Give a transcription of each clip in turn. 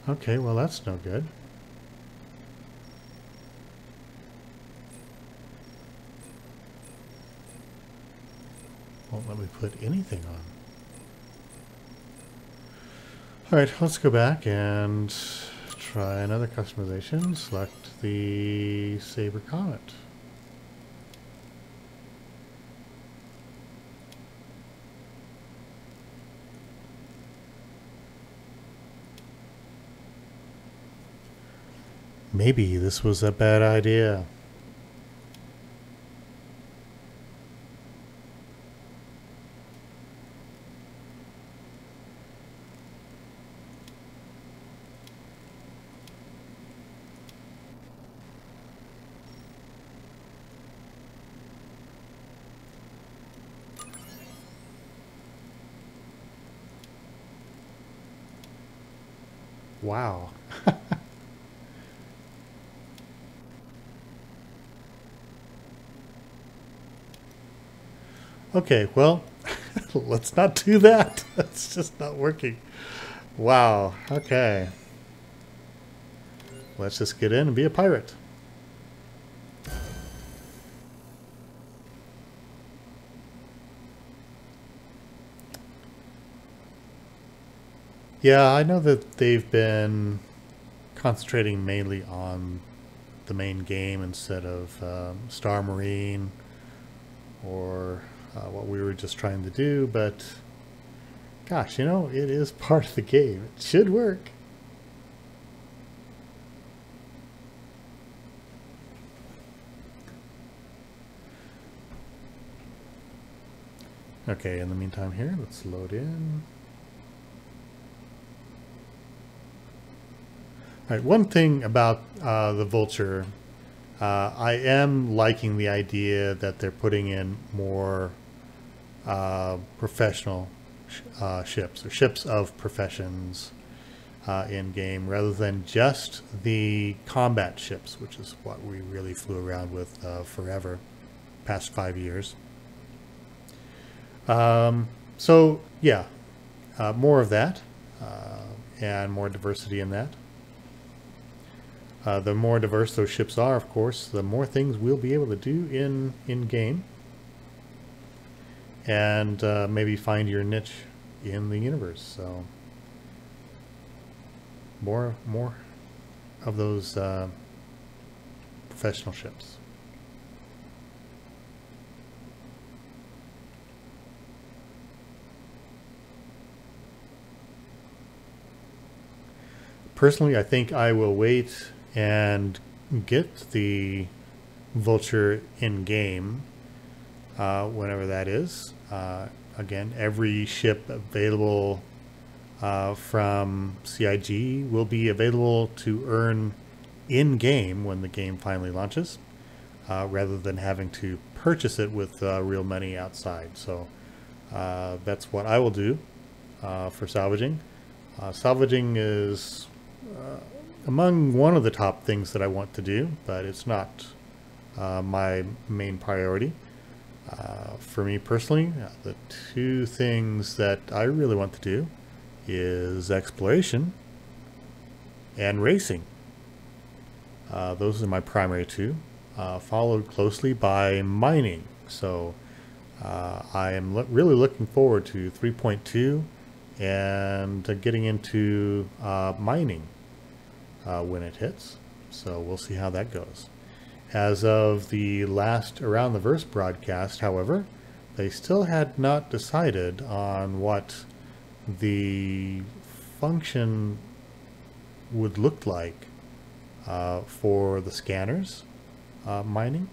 Okay, well that's no good. Won't let me put anything on. Alright, let's go back and try another customization. Select the Saber Comet. Maybe this was a bad idea. Wow. Okay, well, let's not do that. It's just not working. Wow, okay. Let's just get in and be a pirate. Yeah, I know that they've been concentrating mainly on the main game instead of Star Marine or what we were just trying to do, but gosh, you know, it is part of the game. It should work. Okay, in the meantime here, let's load in. All right, one thing about the Vulture, I am liking the idea that they're putting in more professional ships or ships of professions in game rather than just the combat ships, which is what we really flew around with forever, past 5 years. So yeah, more of that and more diversity in that. The more diverse those ships are, of course, the more things we'll be able to do in game, and maybe find your niche in the universe. So more of those professional ships. Personally, I think I will wait and get the Vulture in game whenever that is. Again, every ship available from CIG will be available to earn in game when the game finally launches, rather than having to purchase it with real money outside. So that's what I will do for salvaging. Salvaging is among one of the top things that I want to do, but it's not my main priority. For me personally, the two things that I really want to do is exploration and racing. Those are my primary two, followed closely by mining. So I am really looking forward to 3.2 and getting into mining when it hits. So we'll see how that goes. As of the last Around the Verse broadcast, however, they still had not decided on what the function would look like for the scanners mining,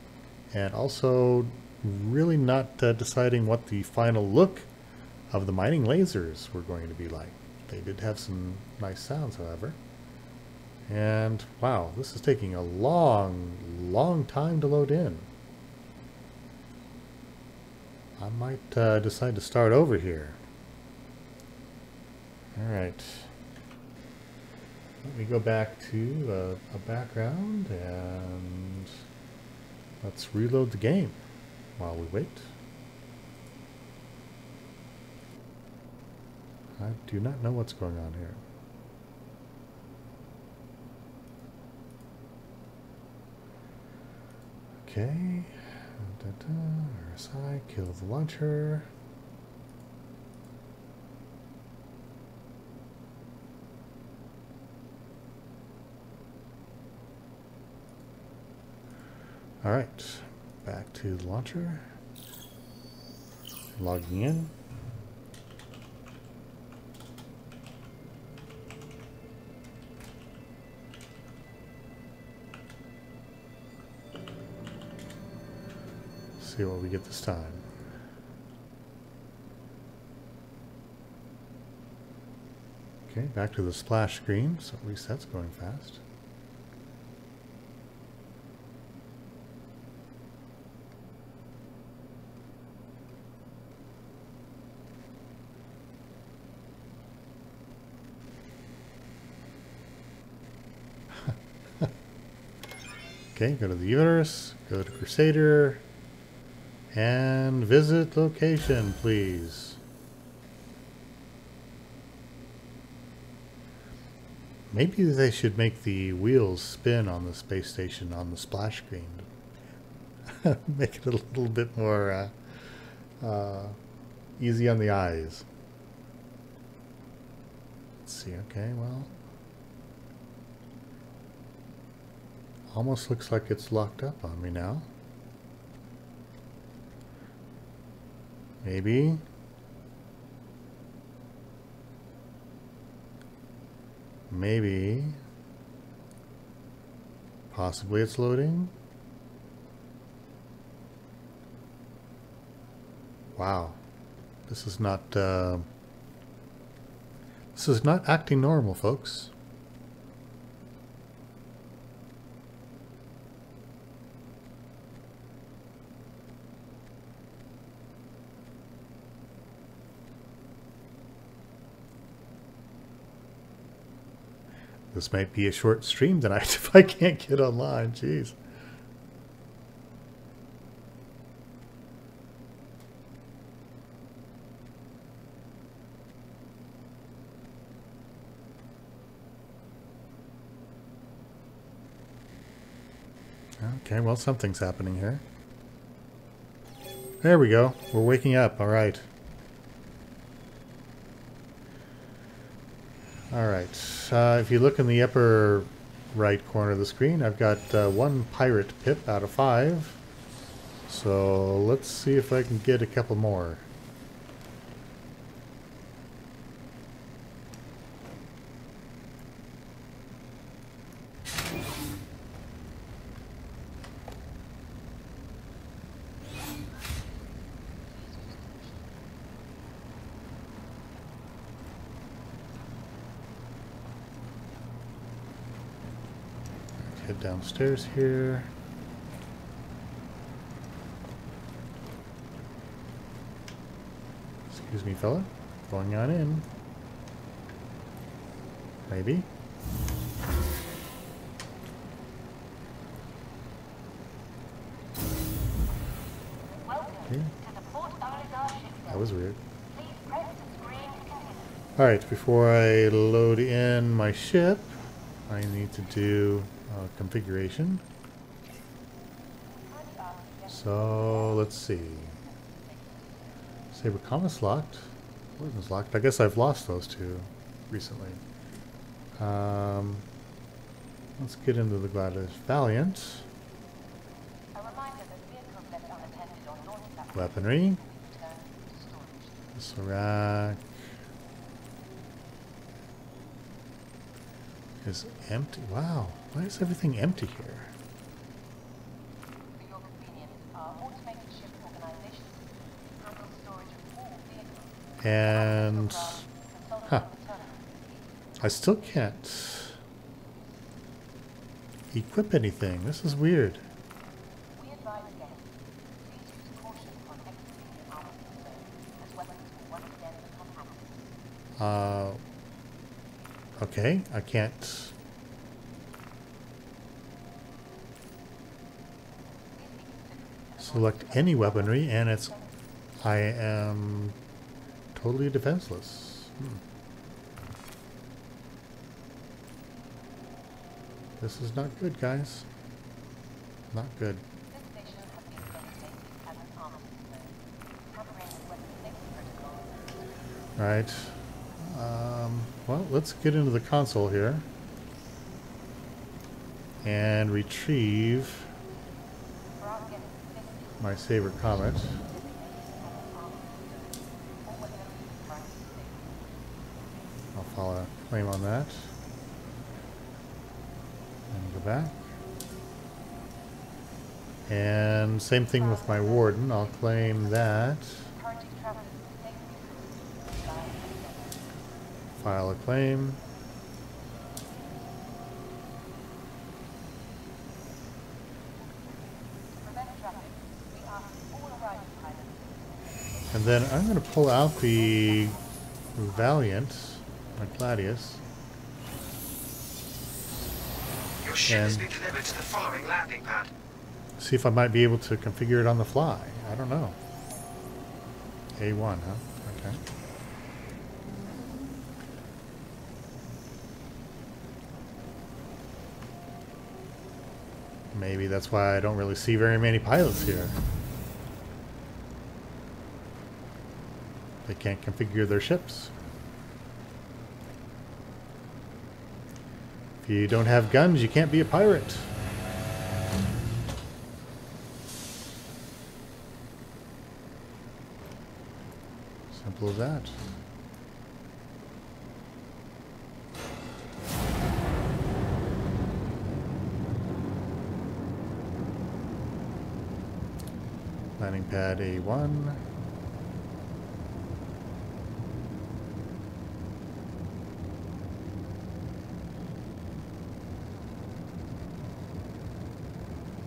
and also really not deciding what the final look of the mining lasers were going to be like. They did have some nice sounds, however. And wow, this is taking a long time to load in. I might decide to start over here. Alright. Let me go back to a background and let's reload the game while we wait. I do not know what's going on here. Okay. RSI, kill the launcher. All right, back to the launcher. Logging in. See what we get this time. Okay, back to the splash screen, so at least that's going fast. Okay, go to the universe, go to Crusader, and visit location, please. Maybe they should make the wheels spin on the space station on the splash screen. Make it a little bit more easy on the eyes. Let's see, okay, well. Almost looks like it's locked up on me now. Maybe. Maybe. Possibly it's loading. Wow. This is not acting normal, folks. This might be a short stream tonight if I can't get online. Jeez. Okay, well, something's happening here. There we go. We're waking up. All right. All right. If you look in the upper right corner of the screen, I've got 1 pirate pip out of 5. So let's see if I can get a couple more. Head downstairs here. Excuse me, fella. Going on in. Maybe. Okay. That was weird. Alright, before I load in my ship, I need to do configuration. So let's see. Saber Comet's locked. Poison's locked. I guess I've lost those two recently. Let's get into the Gladys Valiant. Weaponry. Serac is empty. Wow, why is everything empty here? For your convenience, our automated ship organization handles storage of all vehicles. And I still can't equip anything. This is weird. We advise guests, please use caution on exiting the armored zone, as weapons will once again become active. Okay, I can't. Select any weaponry, and I am totally defenseless. This is not good, guys. Not good. This Right. Well, let's get into the console here and retrieve my Saber Comet. I'll file a claim on that. And go back. And same thing with my Warden. I'll claim that. File a claim. And then I'm going to pull out the Valiant, my Gladius. Your ship has been delivered to the following landing pad. See if I might be able to configure it on the fly. I don't know. A1, huh? Okay. Maybe that's why I don't really see very many pilots here. They can't configure their ships. If you don't have guns, you can't be a pirate. Simple as that. Landing pad A1.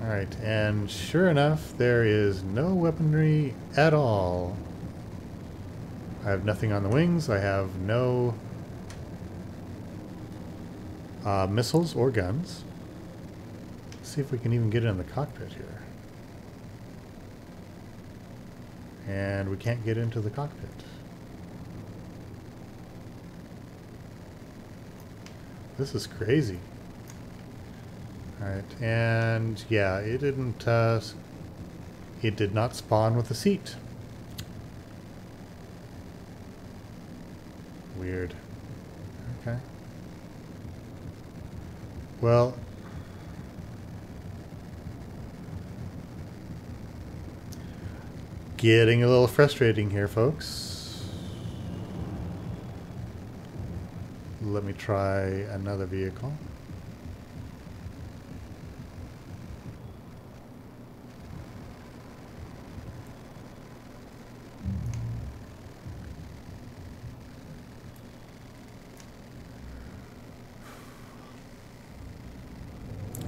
Alright, and sure enough, there is no weaponry at all. I have nothing on the wings. I have no missiles or guns. Let's see if we can even get in the cockpit here. And we can't get into the cockpit. This is crazy. Alright, and yeah, it did not spawn with a seat. Weird. Okay. Well, getting a little frustrating here, folks. Let me try another vehicle.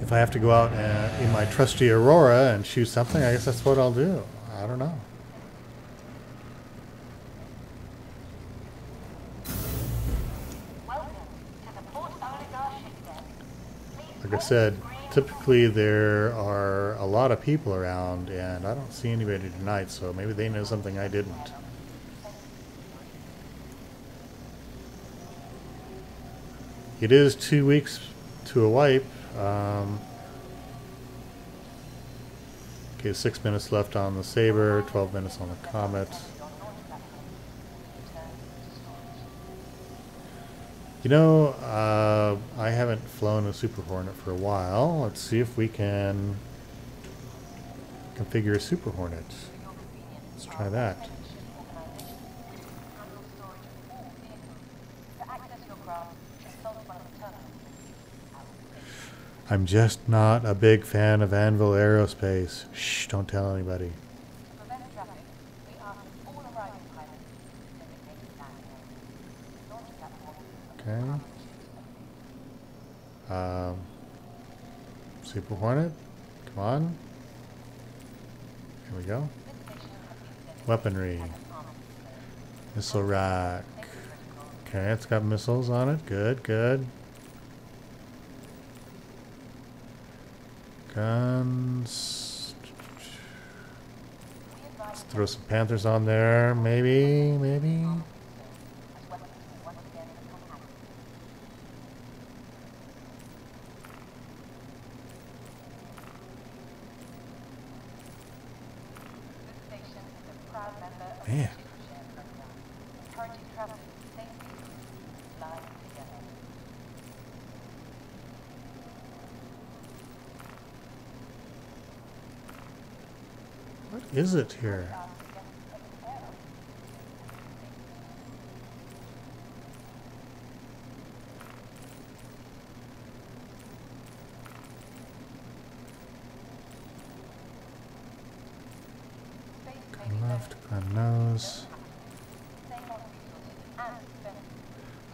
If I have to go out in my trusty Aurora and shoot something, I guess that's what I'll do. I don't know. Like I said, typically there are a lot of people around, and I don't see anybody tonight, so maybe they know something I didn't. It is 2 weeks to a wipe. Okay, 6 minutes left on the Saber, 12 minutes on the Comet. You know, I haven't flown a Super Hornet for a while. Let's see if we can configure a Super Hornet. Let's try that. I'm just not a big fan of Anvil Aerospace. Shh, don't tell anybody. Okay. Super Hornet, come on. Here we go. Weaponry. Missile rack. Okay, it's got missiles on it. Good, good. Guns. Let's throw some Panthers on there. Maybe, maybe. Man. traffic safely glide together. What is it here? Left, on nose.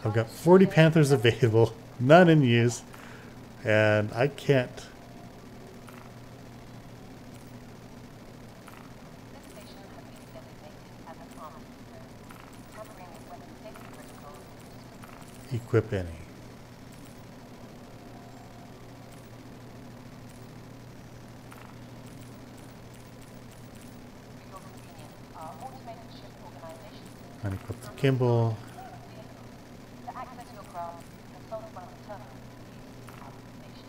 I've got 40 Panthers available, none in use, and I can't. This station has been designated as an armament zone. Tampering with weapon safety protocols is Equip any. for your convenience. Our automated ship organization Unequip the gimbal. to access your craft, consult one of the terminals used at the station.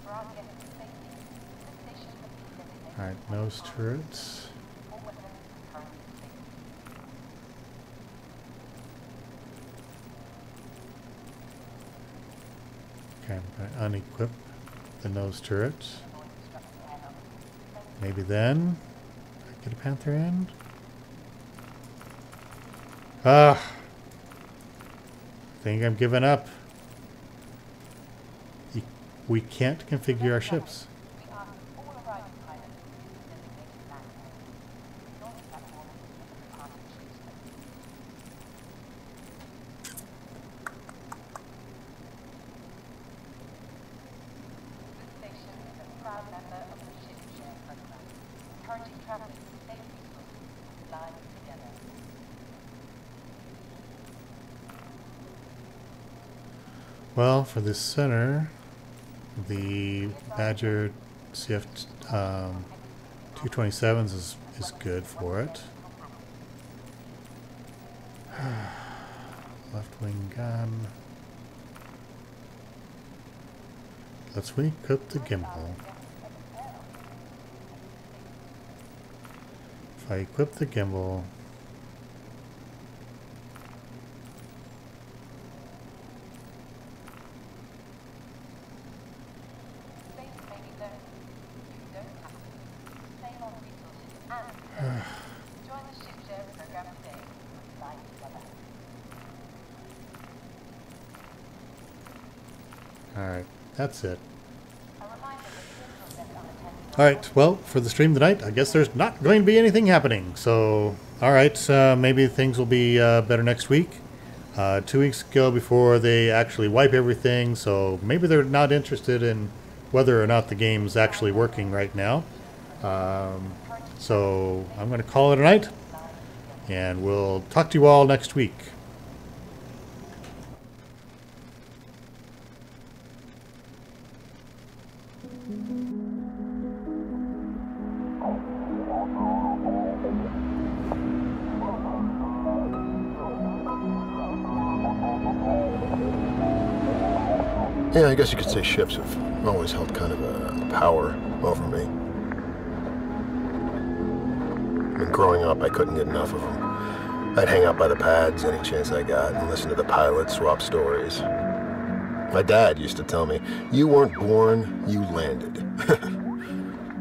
For our guests' safety, this station has been designated Alright, nose turrets. all weapons currently safe. Okay, I'm going to unequip the nose turrets. Maybe then I get a Panther in. I think I'm giving up. We can't configure our ships. We ask all arriving pilots to use the designated land area. Launch platform is the departing ship space. This station is a proud member of the Ship Share program, encouraging travelers to save resources and glide together. Well, for this center, the Badger CF 227s is good for it. Left wing gun. Let's re-equip the gimbal. If I equip the gimbal, Space may be lonely. You don't have to. Save on resources and join the Ship Share program today and glide together. alright, that's it. A reminder that vehicles left unattended. Alright, well, for the stream tonight, I guess there's not going to be anything happening. So, alright, maybe things will be better next week. 2 weeks ago before they actually wipe everything, so maybe they're not interested in whether or not the game's actually working right now. So, I'm going to call it a night, and we'll talk to you all next week. Yeah, I guess you could say ships have always held kind of a power over me. I mean, growing up, I couldn't get enough of them. I'd hang out by the pads any chance I got and listen to the pilots swap stories. My dad used to tell me, you weren't born, you landed.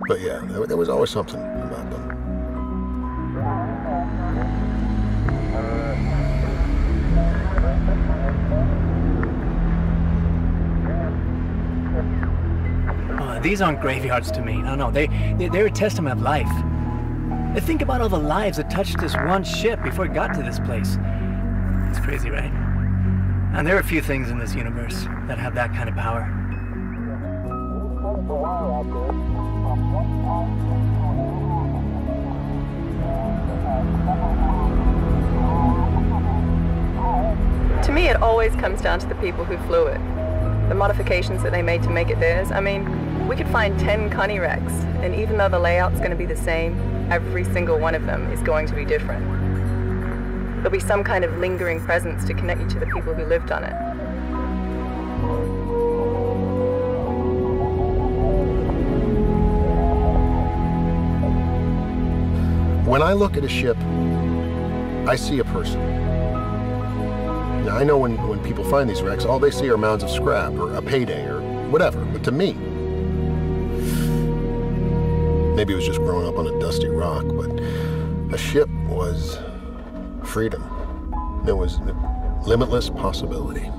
But yeah, there was always something about them. These aren't graveyards to me. No, they're a testament of life. Think about all the lives that touched this one ship before it got to this place. It's crazy, right? And there are a few things in this universe that have that kind of power. To me, it always comes down to the people who flew it. The modifications that they made to make it theirs. I mean, we could find 10 Connie wrecks, and even though the layout's going to be the same, every single one of them is going to be different. There'll be some kind of lingering presence to connect you to the people who lived on it. When I look at a ship, I see a person. Now, I know when people find these wrecks, all they see are mounds of scrap or a payday or whatever, but to me, maybe it was just growing up on a dusty rock, but a ship was freedom. There was limitless possibility.